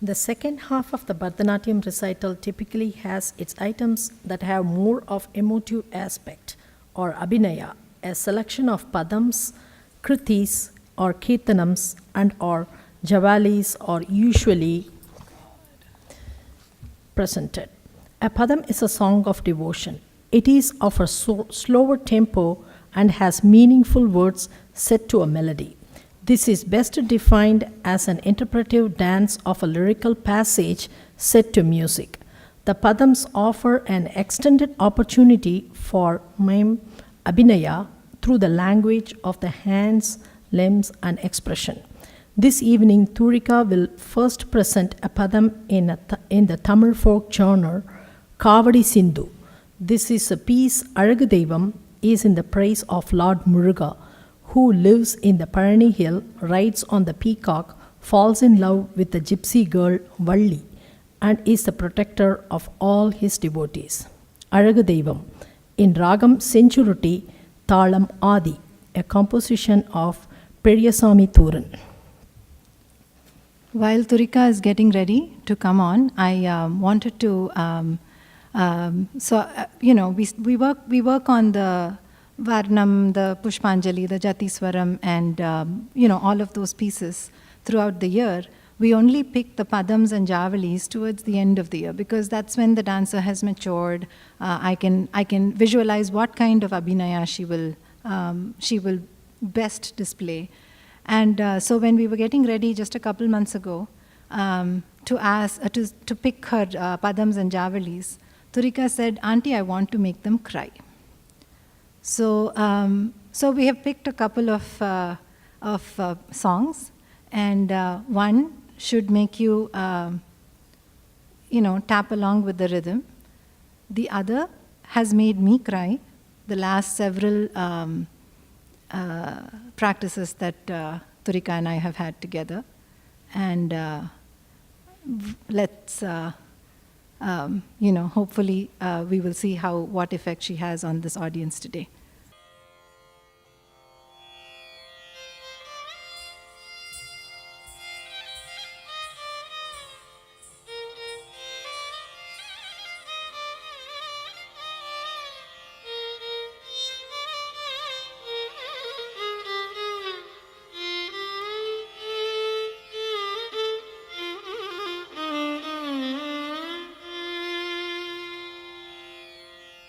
The second half of the Bharatanatyam recital typically has its items that have more of emotive aspect or abhinaya, a selection of padams, kritis or kirtanams and or javalis are usually presented. A padam is a song of devotion. It is of a slower tempo and has meaningful words set to a melody. This is best defined as an interpretive dance of a lyrical passage set to music. The padams offer an extended opportunity for mime abhinaya through the language of the hands, limbs, and expression. This evening, Thurika will first present a padam in the Tamil folk genre, Kavadi Sindhu. This is a piece, Alagu Deivam, is in the praise of Lord Muruga, who lives in the Parani hill, rides on the peacock, falls in love with the gypsy girl Valli, and is the protector of all his devotees. Alagu Deivam, in Ragam Senchuruti, Thalam Adi, a composition of Periyasamy Thuran. While Thurika is getting ready to come on, I wanted to, we work on the Varnam, the Pushpanjali, the Jatiswaram, and all of those pieces throughout the year. We only pick the padams and javalis towards the end of the year because that's when the dancer has matured. I can visualize what kind of abhinaya she will best display. And so when we were getting ready just a couple months ago to pick her padams and javalis, Thurika said, "Auntie, I want to make them cry." So we have picked a couple of songs, and one should make you, tap along with the rhythm. The other has made me cry. The last several practices that Thurika and I have had together, and let's. Hopefully we will see what effect she has on this audience today.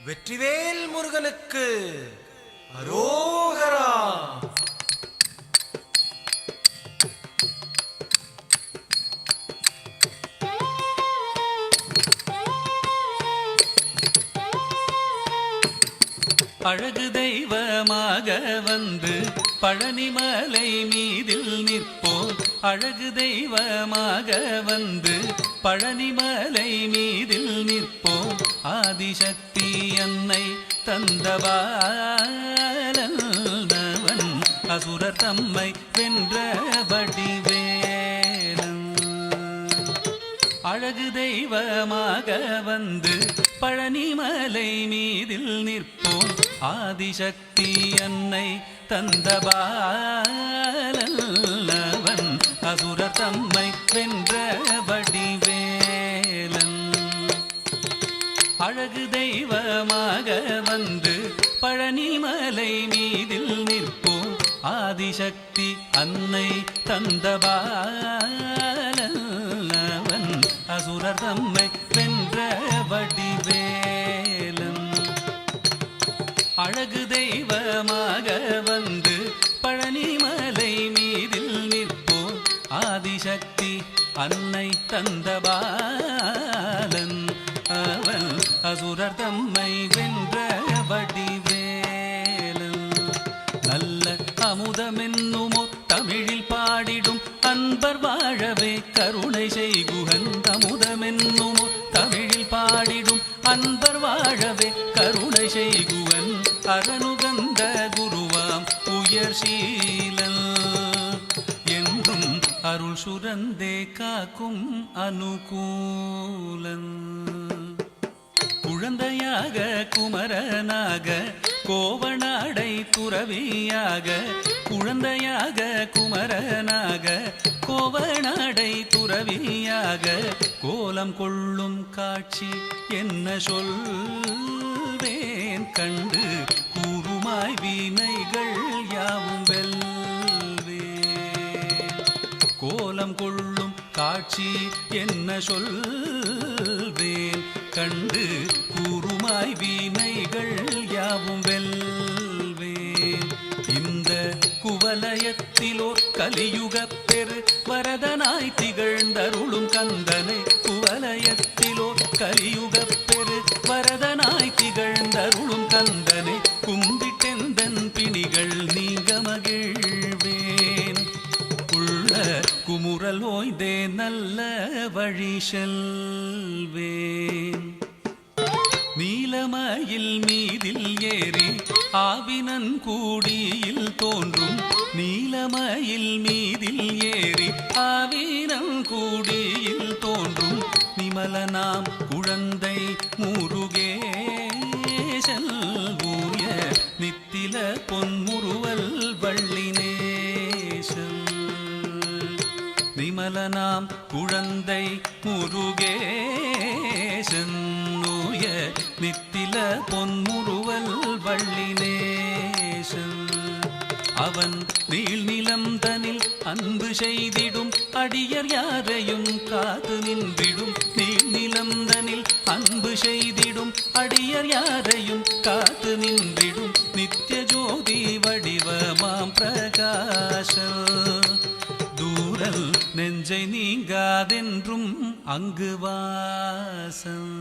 Vetrivel முருகனுக்கு அரோகரா. அழகு தெய்வமாக வந்து பழனிமலை மீதில் நிற்போம். அழகு தெய்வமாக வந்து பழனிமலை மீதில் நிற்போம். ஆதிசக்தி அன்னை தந்தவாளவன் அசுரர் தம்மை வென்ற வடிவேலன். அழகு தெய்வமாக வந்து பழனிமலை மீதில் நிற்போம். ஆதிசக்தி அன்னை தந்தபாலவன் அசுரர் தம்மை வென்ற வடிவேலன். அழகு தெய்வமாக வந்து பழனிமலை மீதில் நிற்போம். ஆதிசக்தி அன்னை தந்தபாலவன் அசுரர் தம்மை வென்ற வடிவேலன். அழகு தெய்வமாக வந்து பழனிமலை மீதில் நிற்போம். ஆதிசக்தி அன்னை தந்தபாலன் அவன் அசுரர் தம்மை வென்ற வடிவேலன். நல்ல அமுதமென்னுமோ தமிழில் பாடிடும் அன்பர் வாழவே கருணை செய்குகன். அமுதமென்னுமோ தமிழில் பாடிடும் அன்பர் வாழவே கருணை செய்குவன். அரணுகந்த குருவாம் உயர் சீலன் என்றும் அருள் சுரந்தே காக்கும் அனுகூலன். குழந்தையாக குமரனாக கோவனாடை துறவியாக. குழந்தையாக குமரனாக கோவனாடை துறவியாக கோலம் கொள்ளும் காட்சி என்ன சொல்வேன் கண்டு கூறுமாய் வீணைகள் யாவும் வெல்வேன். கோலம் கொள்ளும் காட்சி என்ன சொல்வேன் கண்டு கூறுமாய் வீணைகள் யாவும் வெல்வேன். இந்த குவலயத்திலோர் கலியுகப் பெரு வரதனாய் திகழ்ந்தருளும் கந்தனை, குவலயத்திலோர் கலியுகப் பெரு வரதனாய் திகழ்ந்தருளும் கந்தனை கும்பிட்டெந்தன் பிணிகள் நீங்க மகிழ்வேன். உள்ள குமுறல் ஓய்ந்தே நல்ல வழி செல்வேன். நீலமயில் மீதில் ஏறி ஆவினன் கூடியில் தோன்றும், நீலமயில் மீதில் ஏறி ஆவினன் கூடியில் தோன்றும் நிமலனாம் குழந்தை முருகேசன் ஊய நித்தில பொன்முறுவல் வள்ளினேசன். நிமலனாம் குழந்தை முருகேசன் ஊய நித்தில பொன்முறுவல் வள்ளினேசன். அவன் நீள்நிலம் தனில் அன்பு செய்திடும் அடியர் யாரையும் காத்து நின்றிடும், நீள்நிலம் தனில் அன்பு செய்திடும் அடியர் யாரையும் காத்து நின்றிடும் நித்திய ஜோதி வடிவமாம் பிரகாசம். தூரல் நெஞ்சை நீங்காதென்றும் அங்கு வாசம்.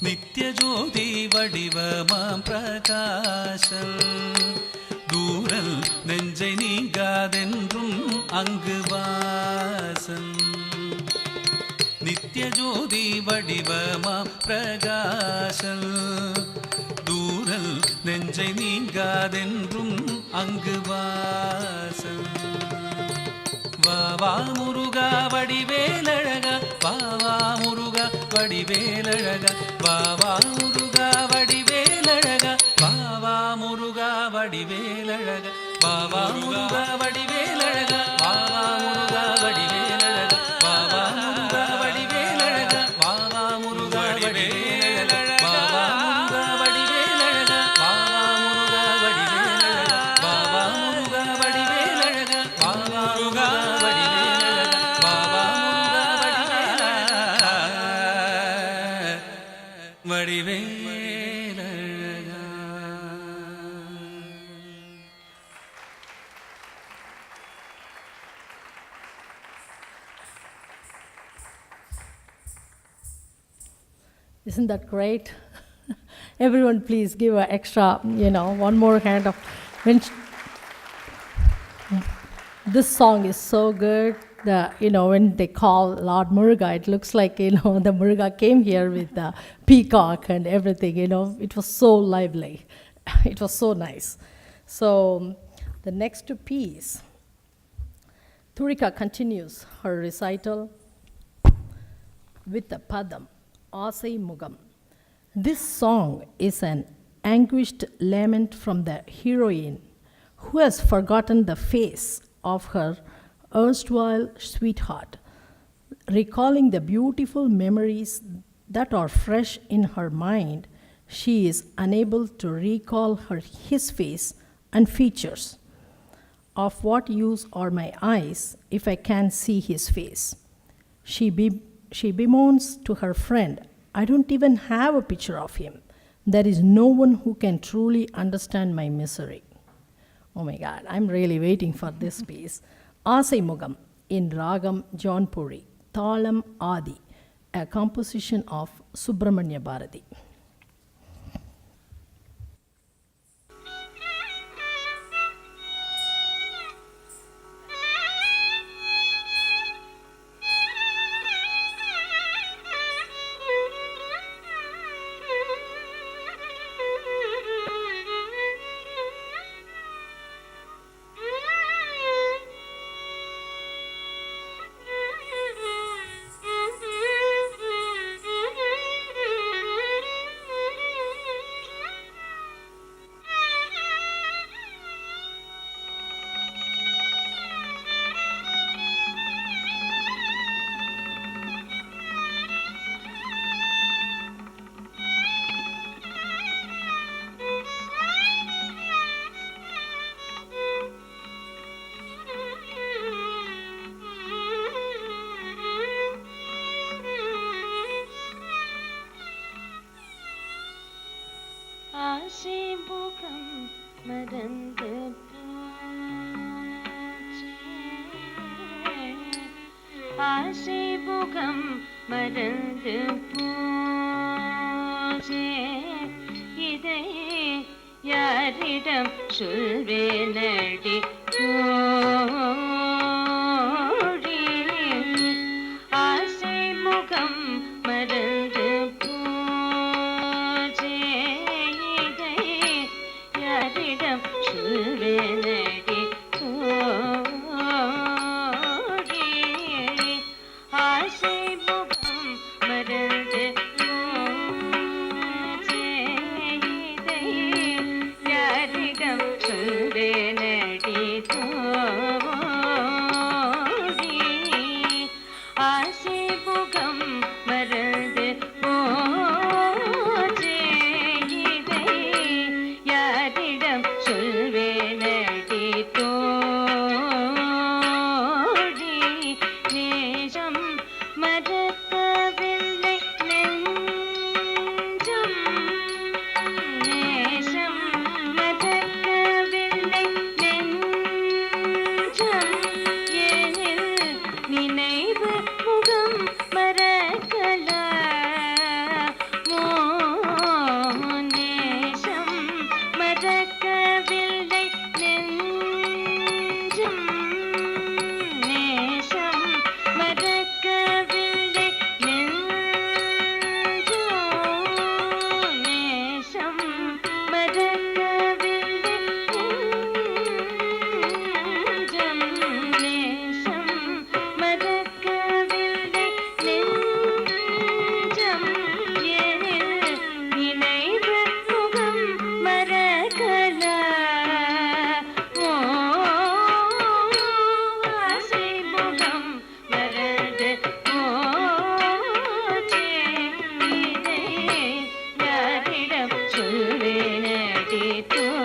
நித்திய ஜோதி வடிவமாம் பிரகாசம். தூரல் நெஞ்சை நீங்காதென்றும் அங்கு வாசம். நித்திய ஜோதி வடிவமாம் பிரகாசம். தூரல் நெஞ்சை நீங்காதென்றும் அங்கு வாசம். வாவா முருகா வடிவேலழகா, வாவா முருகா வடிவேலழகா, வாவா முருகா வடிவேலழகா, வாவா முருகா வடிவேலழகா, வாவா முருகா வடிவேலழகா, வாவா முருகா வடிவேலழகா, வாவா முருகா வடிவேலழகா, வாவா முருகா வடிவேலழகா, வாவா முருகா வடிவேலழகா, வாவா முருகா வடிவேலழகா, வாவா முருகா வடிவேலழகா, வாவா முருகா வடிவேலழகா. Isn't that great? Everyone, please give an extra, one more hand of. This song is so good. When they call Lord Muruga, it looks like, the Muruga came here with the peacock and everything, It was so lively. It was so nice. So, the next piece, Thurika continues her recital with the Padam, Asai Mugam. This song is an anguished lament from the heroine who has forgotten the face of her erstwhile sweetheart, recalling the beautiful memories that are fresh in her mind. She is unable to recall his face and features. Of what use are my eyes if I can't see his face? She bemoans to her friend, I don't even have a picture of him. There is no one who can truly understand my misery. Oh my God, I'm really waiting for this piece. Asai Mugam in Ragam Jaunpuri, Thalam Adi, a composition of Subramanya Bharati. ஆசை முகம் மறந்து போச்சே இதை யாரிடம் சொல்வேனடி தோழி ஆசை முகம் மறந்து போச்சே இதை யாரிடம் சொல்வேனடி தோழி ஆசை முகம் மறந்து போச்சே இதை யாரிடம் சொல்வேனடி தோழி ஆசை முகம் மறந்து போச்சே இதை யாரிடம் சொல்வேனடி தோழி நேசம் மறக்கவில்லை நெஞ்சம் நேசம் மறக்கவில்லை நெஞ்சம் எனில் நினைவு முகம் மறக்கலாமோ நேசம் மறக்கவில்லை நெஞ்சம் நேசம் மறக்கவில்லை நெஞ்சம் நேசம் மறக்கவில்லை நெஞ்சம் நேசம் மறக்கவில்லை நெஞ்சம் எனில் நினைவு முகம் மறக்கலாமோ ஆசை முகம் மறந்து போச்சே இதை யாரிடம் சொல்வேனடி தோழி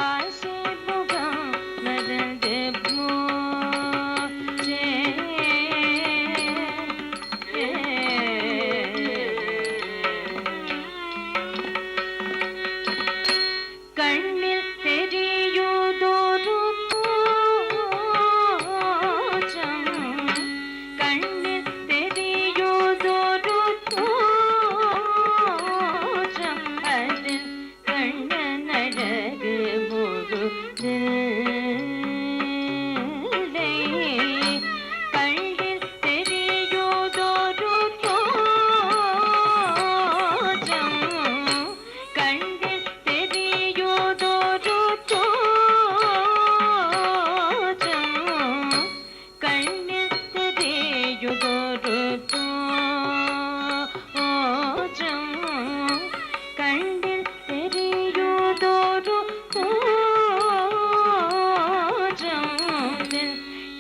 ஆசை முகம் மறந்து போச்சே கண்ணில் தெரியுதொரு தோற்றம் கண்ணில் தெரியுதொரு தோற்றம் அதில் கண்ணன் அழகு முழுதில்லை கண்ணில் தெரியுதொரு தோற்றம் கண்ணில் தெரியுதொரு தோற்றம் கண்ணில் தெரியுதொரு தோற்றம் கண்ணில் தெரியுதொரு தோற்றம்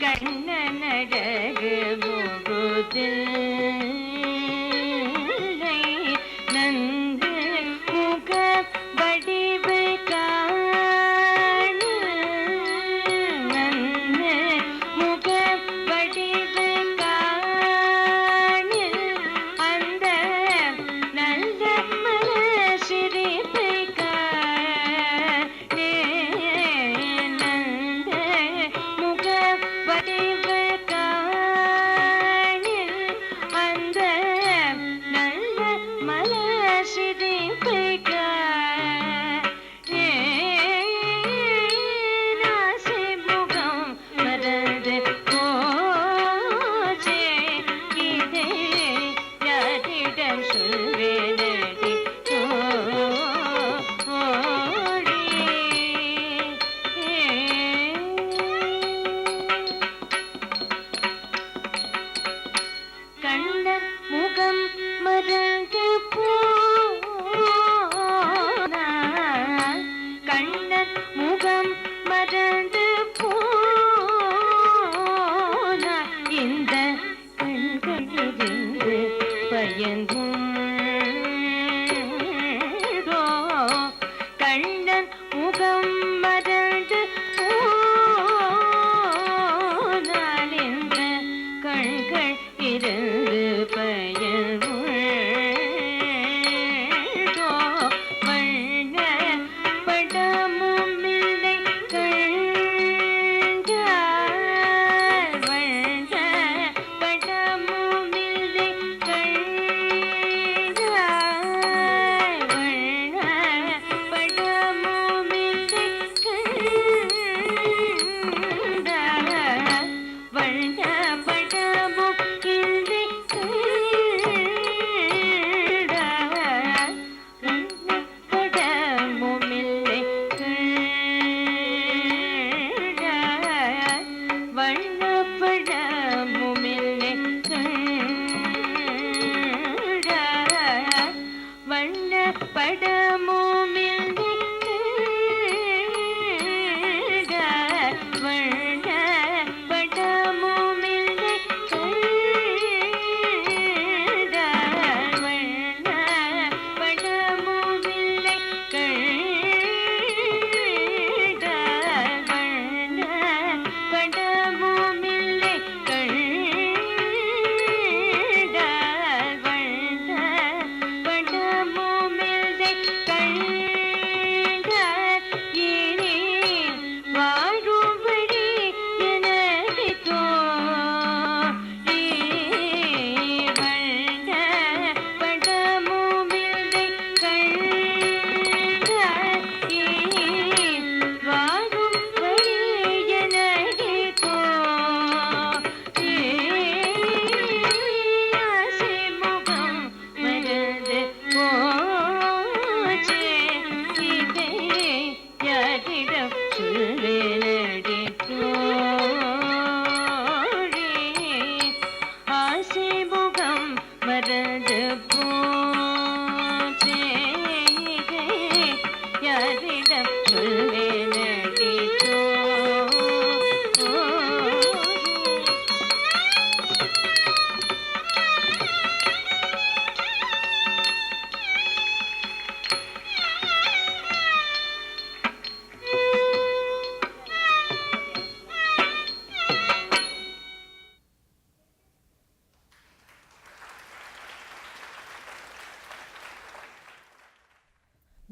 கண்ணன் அழகு முழுதில்லை நந்து முக வடிவு காண நந்து முக வடிவு காண அந்த நல்ல மனசிரிப்பை காண நந்து முக வடிவு காண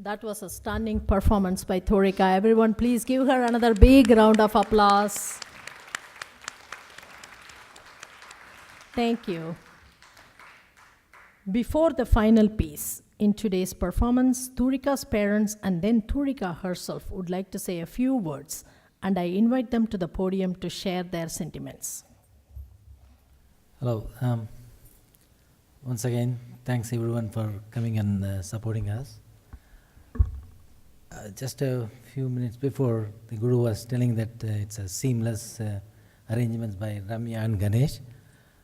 That was a stunning performance by Thurika. Everyone, please give her another big round of applause. Thank you. Before the final piece in today's performance, Thurika's parents and then Thurika herself would like to say a few words, and I invite them to the podium to share their sentiments. Hello. Once again, thanks everyone for coming and supporting us. Just a few minutes before, the Guru was telling that it's a seamless arrangements by Ramya and Ganesh.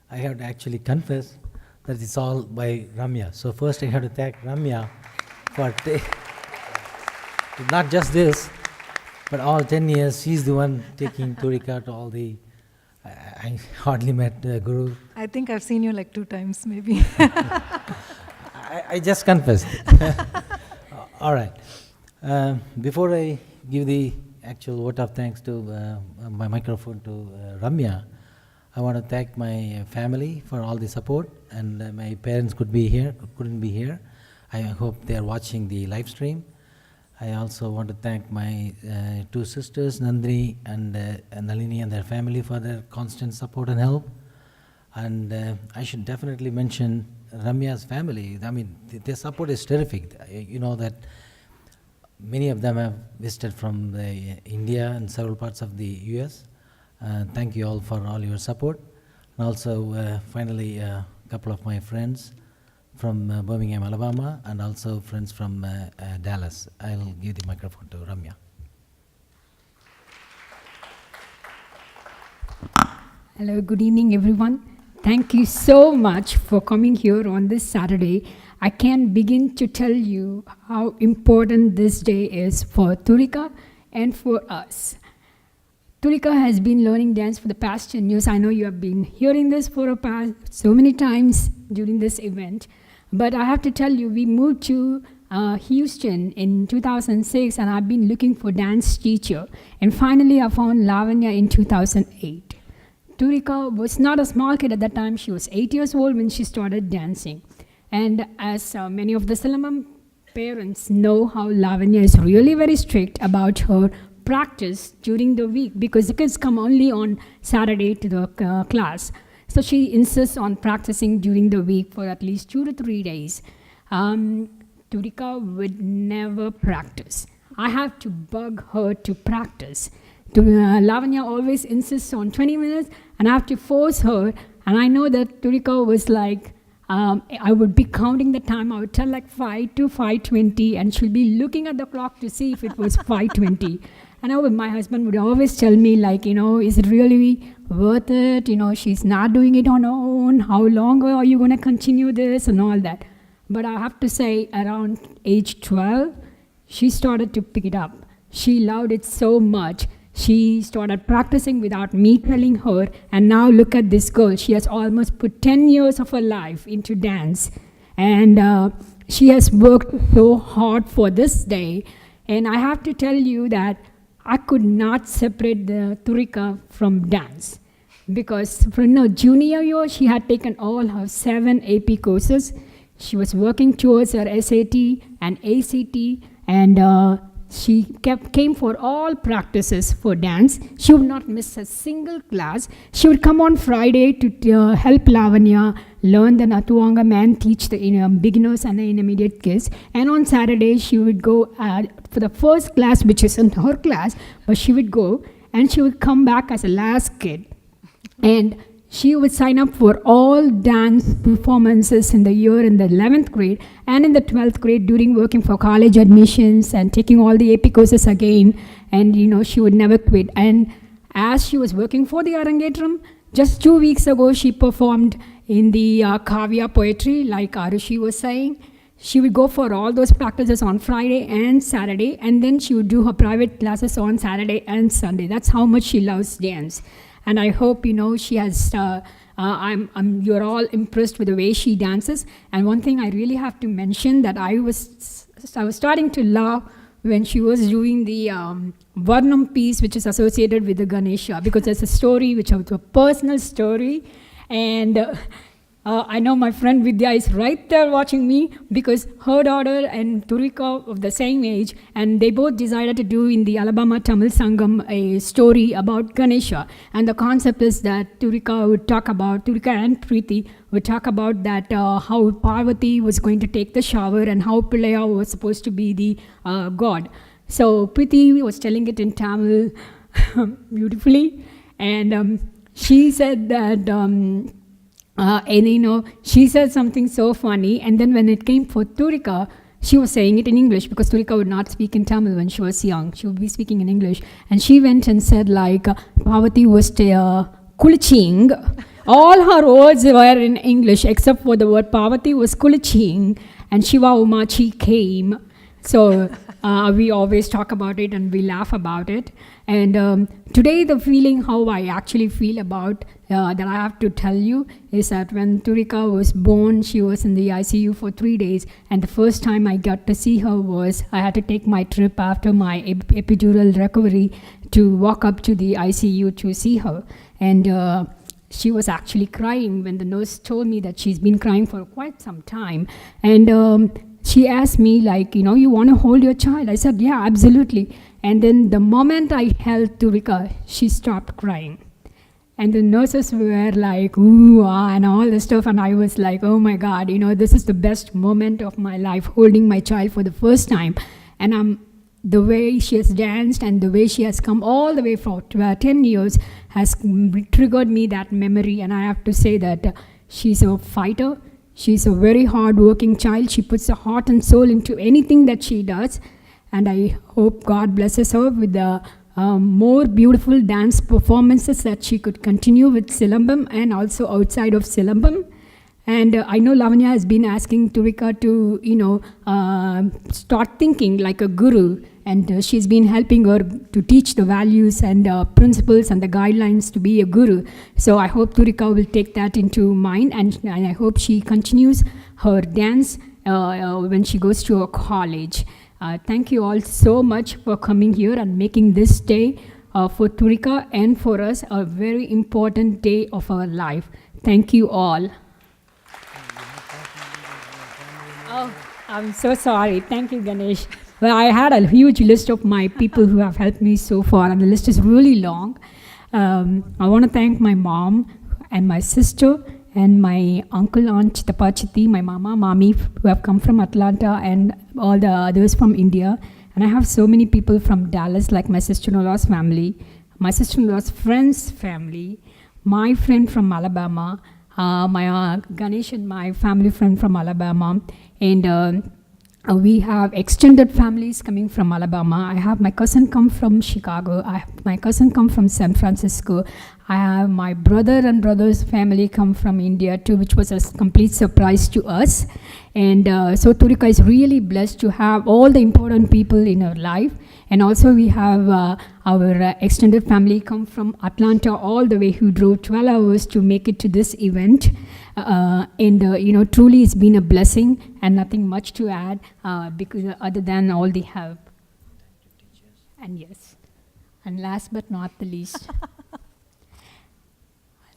I have to actually confess that it's all by Ramya. So first I have to thank Ramya for not just this, but all 10 years she's the one taking Thurika to all the... I hardly met Guru. I think I've seen you like 2 times maybe. I just confessed. All right. Before I give the actual vote of thanks to my microphone to Ramya, I want to thank my family for all the support, and my parents couldn't be here. I hope they are watching the live stream. I also want to thank my 2 sisters, Nandini and Nalini, and their family for their constant support and help. And I should definitely mention Ramya's family. I mean, their support is terrific. You know that many of them have visited from India and several parts of the US. Thank you all for all your support. And also, finally, a couple of my friends from Birmingham, Alabama, and also friends from Dallas. I'll give the microphone to Ramya. Hello, good evening, everyone. Thank you so much for coming here on this Saturday. I can't begin to tell you how important this day is for Thurika and for us. Thurika has been learning dance for the past 10 years. I know you have been hearing this for a past so many times during this event. But I have to tell you, we moved to Houston in 2006, and I've been looking for dance teacher. And finally, I found Lavanya in 2008. Thurika was not a small kid at that time. She was 8 years old when she started dancing. And as many of the Salamam parents know, how Lavanya is really very strict about her practice during the week, because the kids come only on Saturday to the class. So she insists on practicing during the week for at least 2 to 3 days. Thurika would never practice. I have to bug her to practice. Lavanya always insists on 20 minutes, and I have to force her. And I know that Thurika was like, I would be counting the time. I would tell like 5 to 5:20, and she'll be looking at the clock to see if it was 5:20. And my husband would always tell me, like, is it really worth it? She's not doing it on her own. How long are you going to continue this and all that? But I have to say, around age 12, she started to pick it up. She loved it so much. She started practicing without me telling her. And now look at this girl. She has almost put 10 years of her life into dance. And she has worked so hard for this day. And I have to tell you that I could not separate the Thurika from dance, because from her junior year, she had taken all her 7 AP courses. She was working towards her SAT and ACT, and she came for all practices for dance. She would not miss a single class. She would come on Friday to help Lavanya learn the Natuangam and teach the beginners and the intermediate kids. And on Saturday, she would go for the first class, which isn't her class, but she would go and she would come back as a last kid. And she would sign up for all dance performances in the year in the 11th grade and in the 12th grade during working for college admissions and taking all the AP courses again. And, she would never quit. And as she was working for the Arangetram, just 2 weeks ago, she performed in the Kavya poetry, like Arushi was saying. She would go for all those practices on Friday and Saturday, and then she would do her private classes on Saturday and Sunday. That's how much she loves dance. And I hope, she has, you're all impressed with the way she dances. And one thing I really have to mention, that I was starting to laugh when she was doing the Varnam piece, which is associated with the Ganesha, because there's a story, which was a personal story. And I know my friend Vidya is right there watching me because her daughter and Thurika of the same age, and they both decided to do in the Alabama Tamil Sangam a story about Ganesha. And the concept is that Thurika and Preeti would talk about that how Parvati was going to take the shower and how Pillaya was supposed to be the god. So Preeti was telling it in Tamil beautifully, and she said that. She said something so funny, and then when it came for Thurika, she was saying it in English because Thurika would not speak in Tamil when she was young. She would be speaking in English. And she went and said, like, Parvati was kuliching. All her words were in English except for the word Parvati was kuliching, and Shiva Umachi came. So we always talk about it and we laugh about it. And today the feeling how I actually feel about that I have to tell you is that when Thurika was born, she was in the ICU for 3 days, and the first time I got to see her was I had to take my trip after my epidural recovery to walk up to the ICU to see her. And she was actually crying when the nurse told me that she's been crying for quite some time. And she asked me, like, you want to hold your child? I said, yeah, absolutely. And then the moment I held Thurika, she stopped crying. And the nurses were like, ooh, ah, and all this stuff. And I was like, oh my God, this is the best moment of my life, holding my child for the first time. And the way she has danced and the way she has come all the way for 10 years has triggered me that memory. And I have to say that she's a fighter. She's a very hard-working child. She puts her heart and soul into anything that she does. And I hope God blesses her with the more beautiful dance performances that she could continue with Silambam and also outside of Silambam. And I know Lavanya has been asking Thurika to, start thinking like a guru. And she's been helping her to teach the values and principles and the guidelines to be a guru. So I hope Thurika will take that into mind, and I hope she continues her dance when she goes to a college. Thank you all so much for coming here and making this day for Thurika and for us a very important day of our life. Thank you all. Oh, I'm so sorry. Thank you, Ganesh. Well, I had a huge list of my people who have helped me so far, and the list is really long. I want to thank my mom and my sister and my uncle, aunt, chitapa, chitti, my mama, mami, who have come from Atlanta, and all the others from India. And I have so many people from Dallas, like my sister-in-law's family, my sister-in-law's friend's family, my friend from Alabama, my Ganesh and my family friend from Alabama, and we have extended families coming from Alabama. I have my cousin come from Chicago. I have my cousin come from San Francisco. I have my brother and brother's family come from India too, which was a complete surprise to us. And so Thurika is really blessed to have all the important people in her life. And also we have our extended family come from Atlanta all the way, who drove 12 hours to make it to this event. And truly it's been a blessing, and nothing much to add because other than all the help. And yes, and last but not the least,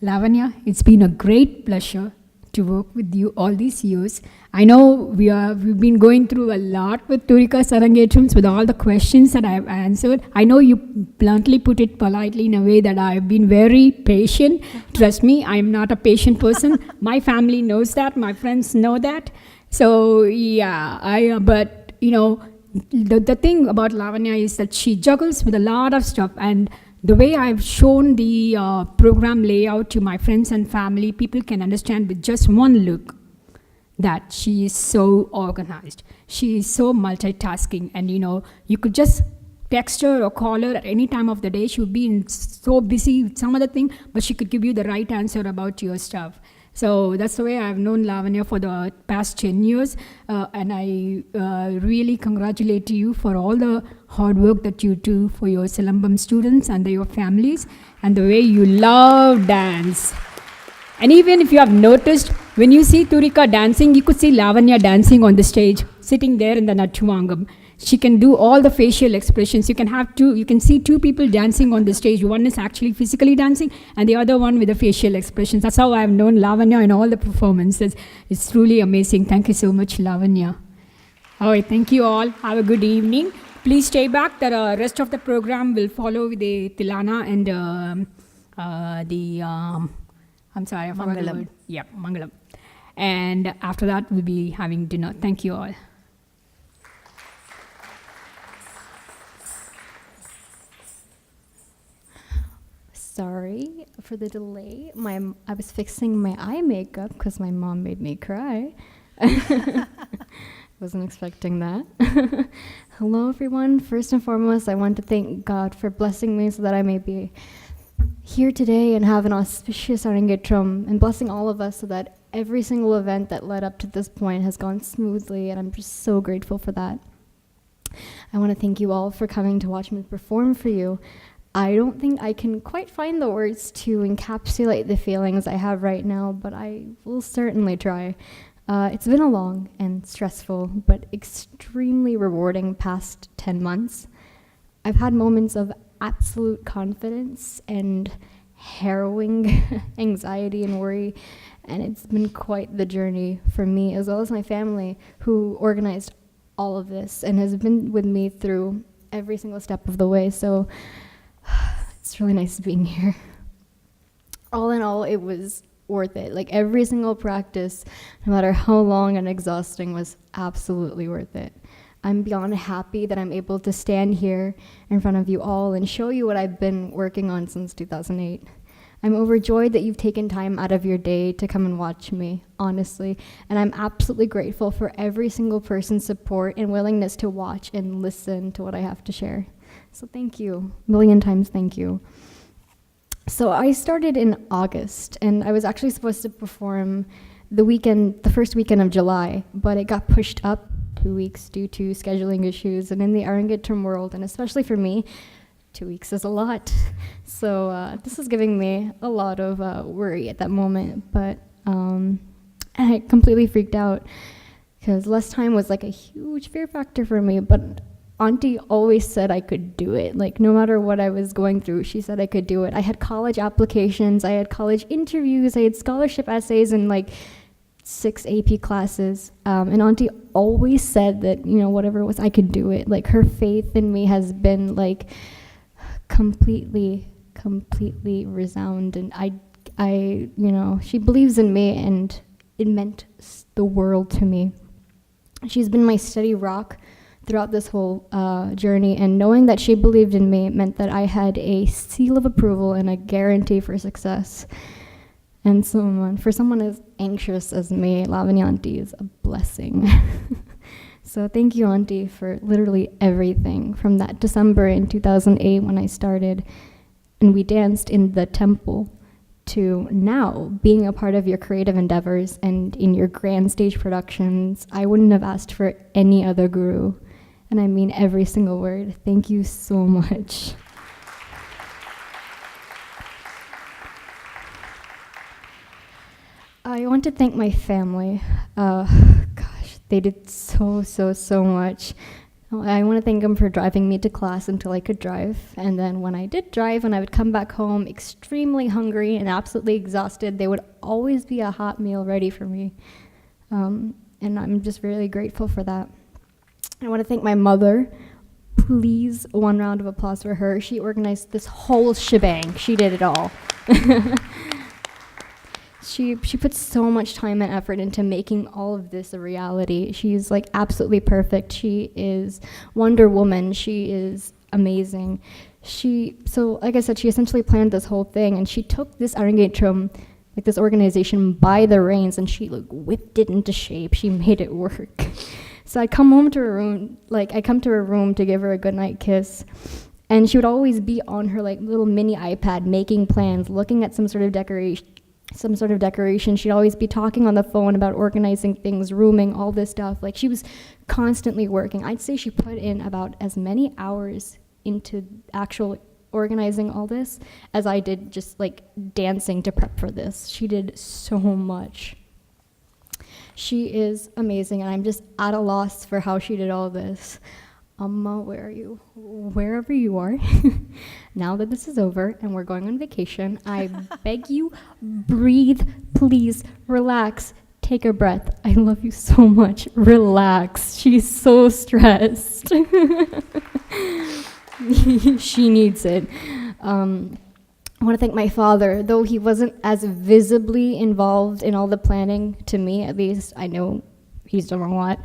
Lavanya, it's been a great pleasure to work with you all these years. I know we've been going through a lot with Thurika Sarangetrams with all the questions that I've answered. I know you bluntly put it politely in a way that I've been very patient. Trust me, I'm not a patient person. My family knows that. My friends know that. So yeah, but the thing about Lavanya is that she juggles with a lot of stuff, and the way I've shown the program layout to my friends and family, people can understand with just one look that she is so organized. She is so multitasking, and you could just text her or call her at any time of the day. She would be so busy with some other thing, but she could give you the right answer about your stuff. So that's the way I've known Lavanya for the past 10 years. And I really congratulate you for all the hard work that you do for your Silambam students and your families, and the way you love dance. And even if you have noticed, when you see Thurika dancing, you could see Lavanya dancing on the stage, sitting there in the Natchuvangam. she can do all the facial expressions. You can see two people dancing on the stage. One is actually physically dancing and the other one with the facial expressions. That's how I've known Lavanya in all the performances. It's truly amazing. Thank you so much, Lavanya. All right, thank you all. Have a good evening. Please stay back. The rest of the program will follow with the Tilana and I'm sorry, I forgot the Mangalam. word. Yeah, Mangalam. And after that, we'll be having dinner. Thank you all. Sorry for the delay. I was fixing my eye makeup because my mom made me cry. Wasn't expecting that. Hello, everyone. First and foremost, I want to thank God for blessing me so that I may be here today and have an auspicious Arangetram, and blessing all of us so that every single event that led up to this point has gone smoothly, and I'm just so grateful for that. I want to thank you all for coming to watch me perform for you. I don't think I can quite find the words to encapsulate the feelings I have right now, but I will certainly try. It's been a long and stressful, but extremely rewarding past 10 months. I've had moments of absolute confidence and harrowing anxiety and worry, and it's been quite the journey for me as well as my family, who organized all of this and has been with me through every single step of the way. So it's really nice being here. All in all, it was worth it. Like, every single practice, no matter how long and exhausting, was absolutely worth it. I'm beyond happy that I'm able to stand here in front of you all and show you what I've been working on since 2008. I'm overjoyed that you've taken time out of your day to come and watch me, honestly, and I'm absolutely grateful for every single person's support and willingness to watch and listen to what I have to share. So thank you, a million times thank you. So I started in August, and I was actually supposed to perform the first weekend of July, but it got pushed up 2 weeks due to scheduling issues. And in the Arangetram world, and especially for me, 2 weeks is a lot. So this was giving me a lot of worry at that moment, but I completely freaked out because less time was like a huge fear factor for me. But Auntie always said I could do it. Like, no matter what I was going through, she said I could do it. I had college applications, I had college interviews, I had scholarship essays, and like 6 AP classes. And Auntie always said that, you know, whatever it was, I could do it. Like, her faith in me has been like completely resound. And I, you know, she believes in me, and it meant the world to me. She's been my steady rock throughout this whole journey, and knowing that she believed in me meant that I had a seal of approval and a guarantee for success. And for someone as anxious as me, Lavanya Auntie is a blessing. So thank you, Auntie, for literally everything from that December in 2008 when I started and we danced in the temple, to now being a part of your creative endeavors and in your grand stage productions. I wouldn't have asked for any other guru. And I mean every single word. Thank you so much. I want to thank my family. Gosh, they did so much. I want to thank them for driving me to class until I could drive. And then when I did drive, and I would come back home extremely hungry and absolutely exhausted, there would always be a hot meal ready for me. And I'm just really grateful for that. I want to thank my mother. Please, one round of applause for her. She organized this whole shebang. She did it all. She put so much time and effort into making all of this a reality. She's like absolutely perfect. She is Wonder Woman. She is amazing. So like I said, she essentially planned this whole thing, and she took this Arangetram, like this organization, by the reins, and she like whipped it into shape. She made it work. So I come to her room to give her a goodnight kiss, and she would always be on her like little mini iPad making plans, looking at some sort of decoration. She'd always be talking on the phone about organizing things, rooming, all this stuff. Like, she was constantly working. I'd say she put in about as many hours into actual organizing all this as I did just like dancing to prep for this. She did so much. She is amazing, and I'm just at a loss for how she did all this. Amma, where are you? Wherever you are, now that this is over and we're going on vacation, I beg you, breathe, please, relax, take a breath. I love you so much. Relax. She's so stressed. She needs it. I want to thank my father, though he wasn't as visibly involved in all the planning, to me at least. I know he's done a lot.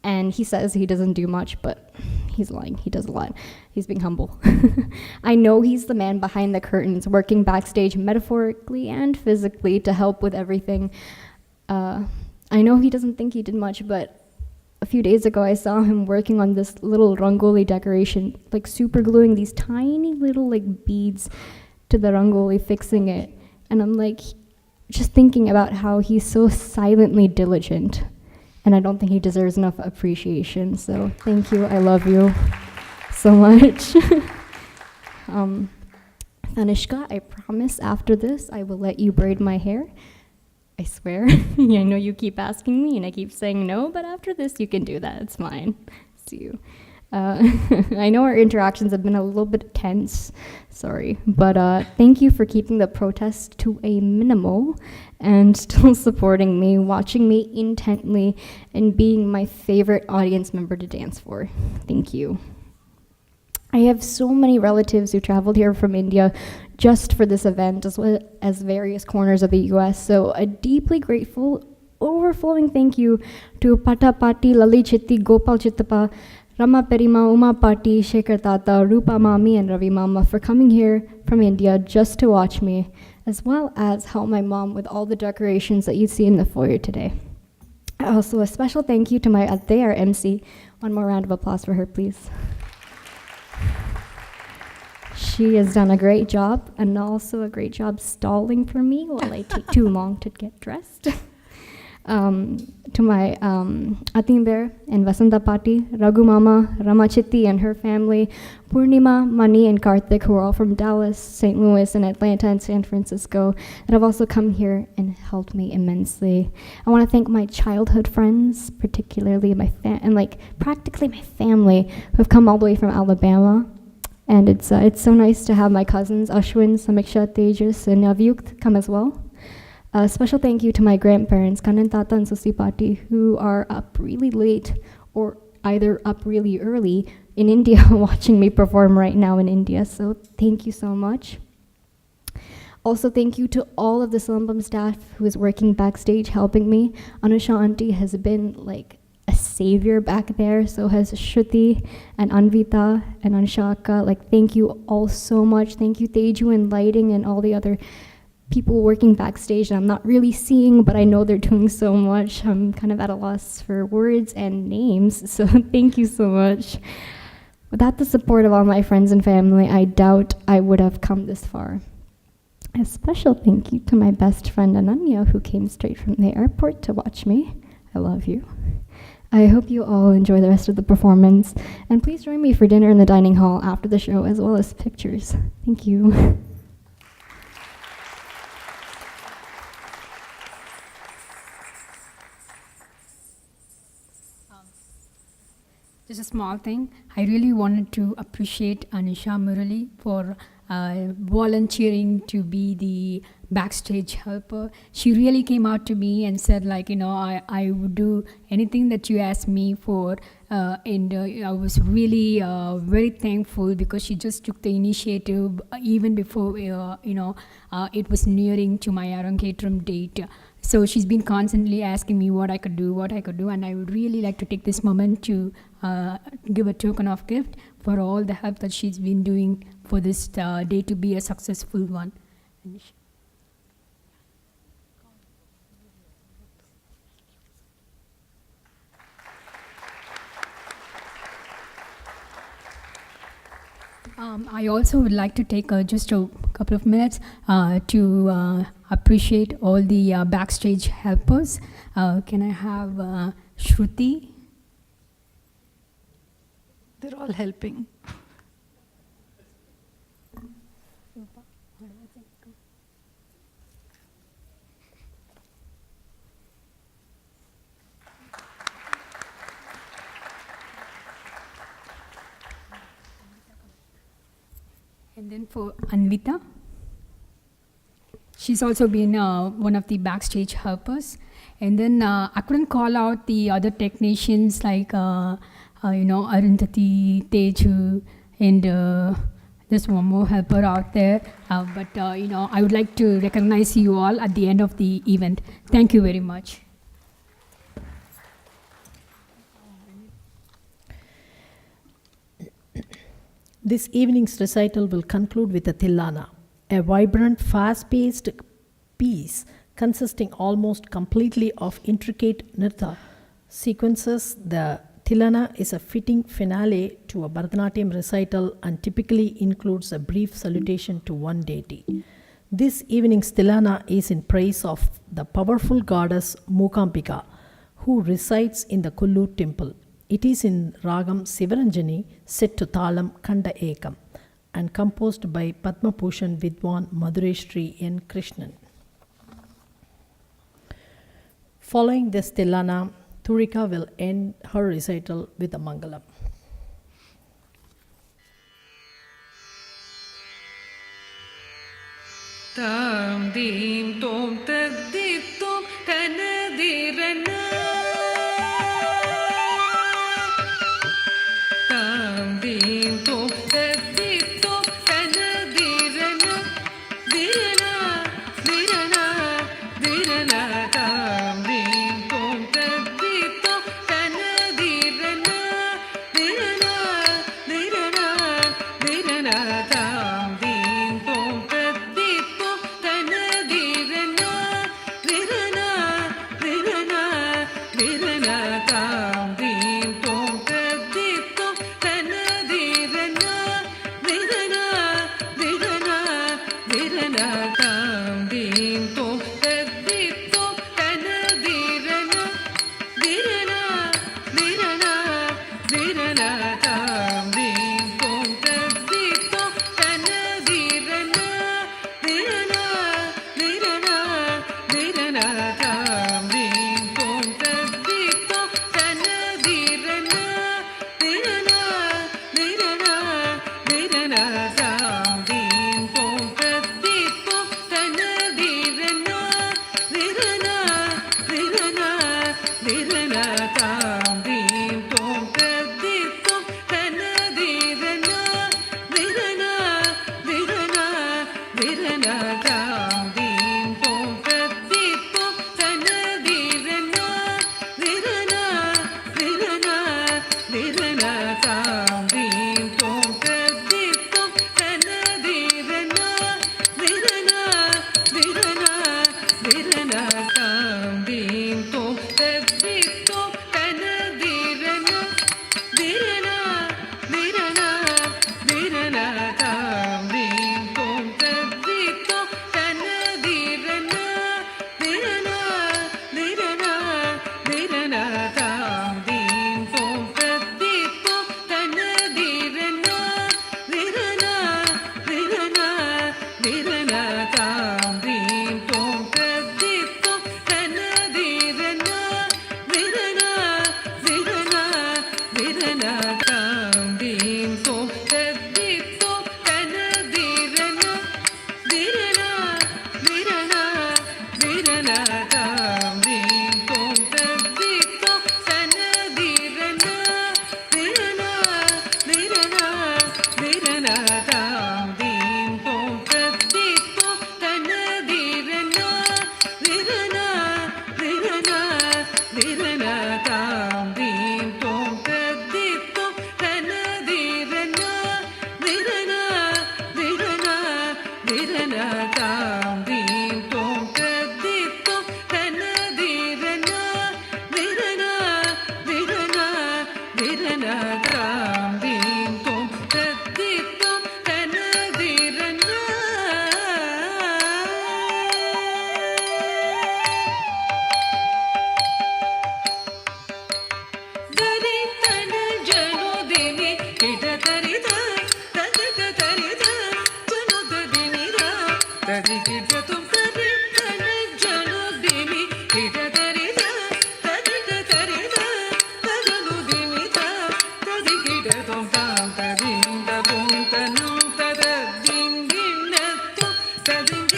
And he says he doesn't do much, but he's lying. He does a lot. He's being humble. I know he's the man behind the curtains, working backstage metaphorically and physically to help with everything. I know he doesn't think he did much, but a few days ago I saw him working on this little rangoli decoration, like super gluing these tiny little like beads to the rangoli, fixing it. And I'm like, just thinking about how he's so silently diligent. And I don't think he deserves enough appreciation. So thank you. I love you so much. Tanishka, I promise after this I will let you braid my hair. I swear. I know you keep asking me and I keep saying no, but after this you can do that. It's fine. See you. I know our interactions have been a little bit tense, sorry, but thank you for keeping the protest to a minimal and still supporting me, watching me intently, and being my favorite audience member to dance for. Thank you. I have so many relatives who traveled here from India just for this event, as well as various corners of the US, so a deeply grateful, overflowing thank you to Pata Pati, Lali Chitti, Gopal Chittappa, Rama Perima, Uma Pati, Shekhar Tata, Rupa Mami, and Ravi Mama for coming here from India just to watch me, as well as help my mom with all the decorations that you see in the foyer today. Also, a special thank you to my Atte, our MC. One more round of applause for her, please. She has done a great job, and also a great job stalling for me while I take too long to get dressed. To my Atim Bear and Vasanta Pati, Raghu Mama, Ramachitti and her family, Purnima, Mani, and Karthik, who are all from Dallas, St. Louis, and Atlanta, and San Francisco, that have also come here and helped me immensely. I want to thank my childhood friends, particularly my practically my family, who have come all the way from Alabama. And it's so nice to have my cousins, Ashwin, Samiksha, Tejas, and Avyukt come as well. A special thank you to my grandparents, Kanan Tata and Susi Pati, who are up really late or either up really early in India watching me perform right now in India. So thank you so much. Also, thank you to all of the Salambam staff who is working backstage helping me. Anusha Auntie has been like a savior back there. So has Shruti and Anvita and Anshaka. Like, thank you all so much. Thank you, Teju and lighting and all the other people working backstage that I'm not really seeing, but I know they're doing so much. I'm kind of at a loss for words and names, so thank you so much. Without the support of all my friends and family, I doubt I would have come this far. A special thank you to my best friend Ananya, who came straight from the airport to watch me. I love you. I hope you all enjoy the rest of the performance, and please join me for dinner in the dining hall after the show, as well as pictures. Thank you. Just a small thing. I really wanted to appreciate Anisha Murali for volunteering to be the backstage helper. She really came out to me and said, like, I would do anything that you asked me for. And I was really very thankful because she just took the initiative even before, it was nearing to my Arangetram date. So she's been constantly asking me what I could do, and I would really like to take this moment to give a token of gift for all the help that she's been doing for this day to be a successful one. I also would like to take just a couple of minutes to appreciate all the backstage helpers. Can I have Shruti? They're all helping. And then for Anvita, she's also been one of the backstage helpers. And then I couldn't call out the other technicians like, Arundhati, Teju, and there's one more helper out there. But I would like to recognize you all at the end of the event. Thank you very much. This evening's recital will conclude with a Tilana, a vibrant, fast-paced piece consisting almost completely of intricate nirtya sequences. The Tilana is a fitting finale to a Bharatanatyam recital and typically includes a brief salutation to one deity. This evening's Tilana is in praise of the powerful goddess Mookambika, who resides in the Kollur temple. It is in Ragam Sivaranjani, set to Thalam Kanda Ekam, and composed by Padma Bhushan Vidwan Madhureshri N. Krishnan. Following this Tilana, Thurika will end her recital with a Mangalam. Tam dim tom tadip tom tanadirana. Tam dim tom tadip tom tanadirana. Dirana, dirana, dirana. Tam dim tom tadip tom tanadirana. Dirana, dirana, dirana. Tam dim tom tadip tom tanadirana. Dirana, dirana, dirana. Tam dim tom tadip tom tanadirana. Dirana, dirana, dirana. Tam dim tom tadip tom tanadirana. Dirana, dirana, dirana. Tam dim tom tadip tom tanadirana. Dirana, dirana, dirana. Tam dim tom tadip tom tanadirana. Dirana, dirana, dirana. Tam dim tom tadip tom tanadirana. Dirana, dirana, dirana. Tam dim tom tadip tom tanadirana. Dirana, dirana, dirana. Tam dim tom tadip tom tanadirana. Dirana, dirana, dirana. Tam dim tom tadip tom tanadirana. Dirana, dirana, dirana. Tam dim tom tadip tom tanadirana. Dirana, dirana, dirana. Tam dim tom tadip tom tanadirana. Dirana, dirana, dirana. Tam dim tom tadip tom tanadirana. Dirana, dirana, dirana. Tam dim tom tadip tom tanadirana. Dirana, dirana, dirana. Tam dim tom tadip tom tanadirana. Dirana, dirana, dirana. Tam dim tom tadip tom tanadirana. Dirana, dirana, dirana. Tam dim tom tadip tom tanadirana. Dirana, dirana, dirana. Tam dim tom tadip tom tanadirana. Dirana, dirana, dirana. Tam dim tom tadip tom tanadirana. Dirana, dirana, dirana. Tam dim tom tadip tom tanadirana. Dari tana jano dini ida dari da tadi da dari da jano da dini da tadi kita tum dari tana jano dini ida dari da tadi da dari da jano dini da tadi kita tum tam tadi da tum tanum tada di Tadinta